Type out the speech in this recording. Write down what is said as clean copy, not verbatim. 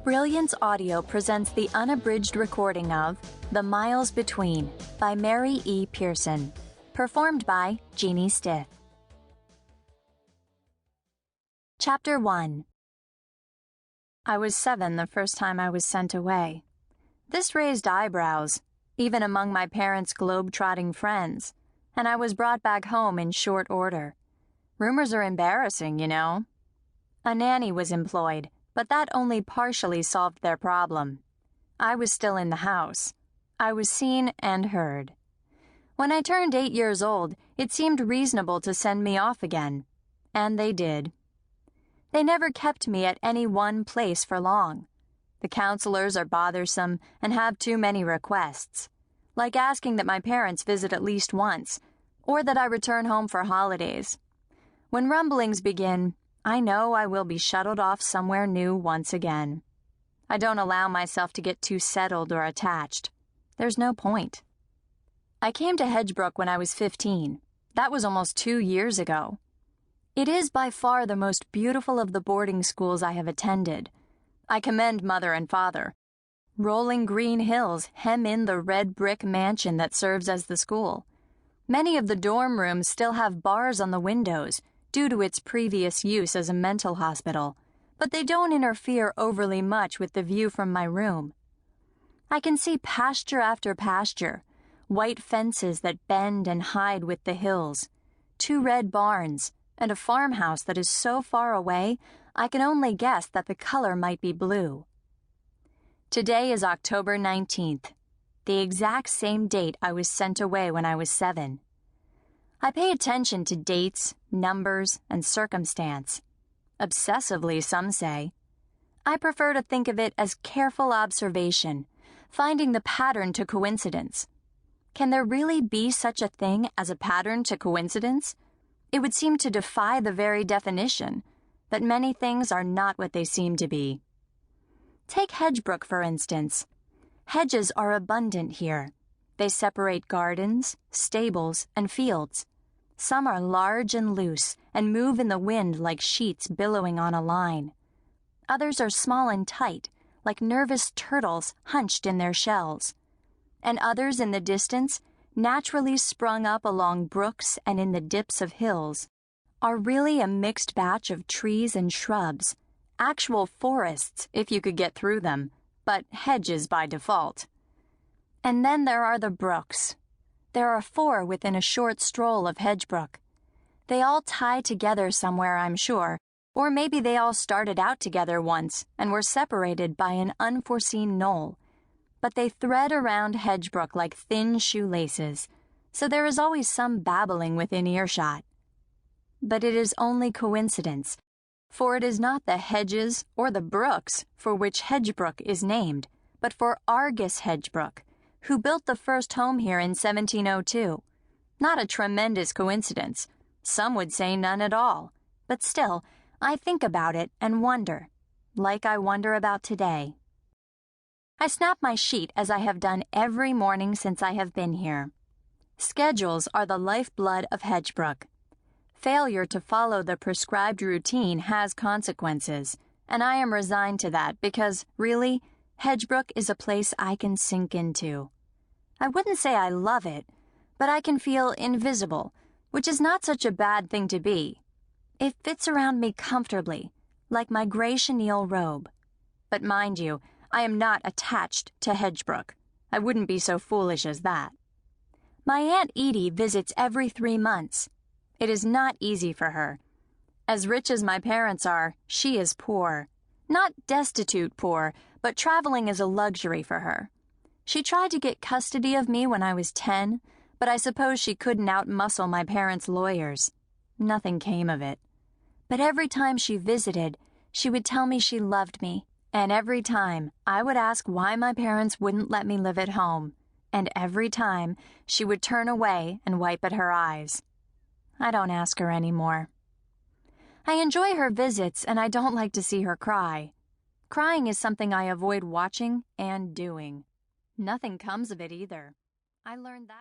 Brilliance Audio presents the unabridged recording of The Miles Between by Mary E. Pearson, performed by Jeannie Stith. Chapter 1. I was 7 the first time I was sent away. This raised eyebrows, even among my parents' globe-trotting friends, and I was brought back home in short order. Rumors are embarrassing, you know. A nanny was employed, but that only partially solved their problem. I was still in the house. I was seen and heard. When I turned 8 years old, it seemed reasonable to send me off again, and they did. They never kept me at any one place for long. The counselors are bothersome and have too many requests, like asking that my parents visit at least once, or that I return home for holidays. When rumblings begin, I know I will be shuttled off somewhere new once again. I don't allow myself to get too settled or attached. There's no point. I came to Hedgebrook when I was 15. That was almost 2 years ago. It is by far the most beautiful of the boarding schools I have attended. I commend Mother and Father. Rolling green hills hem in the red brick mansion that serves as the school. Many of the dorm rooms still have bars on the windows, due to its previous use as a mental hospital, but they don't interfere overly much with the view from my room. I can see pasture after pasture, white fences that bend and hide with the hills, 2 red barns, and a farmhouse that is so far away I can only guess that the color might be blue. Today is October 19th, the exact same date I was sent away when I was 7. I pay attention to dates, numbers, and circumstance. Obsessively, some say. I prefer to think of it as careful observation, finding the pattern to coincidence. Can there really be such a thing as a pattern to coincidence? It would seem to defy the very definition, that many things are not what they seem to be. Take Hedgebrook, for instance. Hedges are abundant here. They separate gardens, stables, and fields. Some are large and loose and move in the wind like sheets billowing on a line. Others are small and tight, like nervous turtles hunched in their shells. And others in the distance, naturally sprung up along brooks and in the dips of hills, are really a mixed batch of trees and shrubs, actual forests if you could get through them, but hedges by default. And then there are the brooks. There are 4 within a short stroll of Hedgebrook. They all tie together somewhere, I'm sure, or maybe they all started out together once and were separated by an unforeseen knoll. But they thread around Hedgebrook like thin shoelaces, so there is always some babbling within earshot. But it is only coincidence, for it is not the hedges or the brooks for which Hedgebrook is named, but for Argus Hedgebrook, who built the first home here in 1702. Not a tremendous coincidence. Some would say none at all. But still, I think about it and wonder, like I wonder about today. I snap my sheet as I have done every morning since I have been here. Schedules are the lifeblood of Hedgebrook. Failure to follow the prescribed routine has consequences, and I am resigned to that because, really, Hedgebrook is a place I can sink into. I wouldn't say I love it, but I can feel invisible, which is not such a bad thing to be. It fits around me comfortably, like my gray chenille robe. But mind you, I am not attached to Hedgebrook. I wouldn't be so foolish as that. My Aunt Edie visits every 3 months. It is not easy for her. As rich as my parents are, she is poor. Not destitute poor, but traveling is a luxury for her. She tried to get custody of me when I was 10, but I suppose she couldn't outmuscle my parents' lawyers. Nothing came of it. But every time she visited, she would tell me she loved me, and every time I would ask why my parents wouldn't let me live at home, and every time she would turn away and wipe at her eyes. I don't ask her anymore. I enjoy her visits, and I don't like to see her cry. Crying is something I avoid watching and doing. Nothing comes of it either. I learned that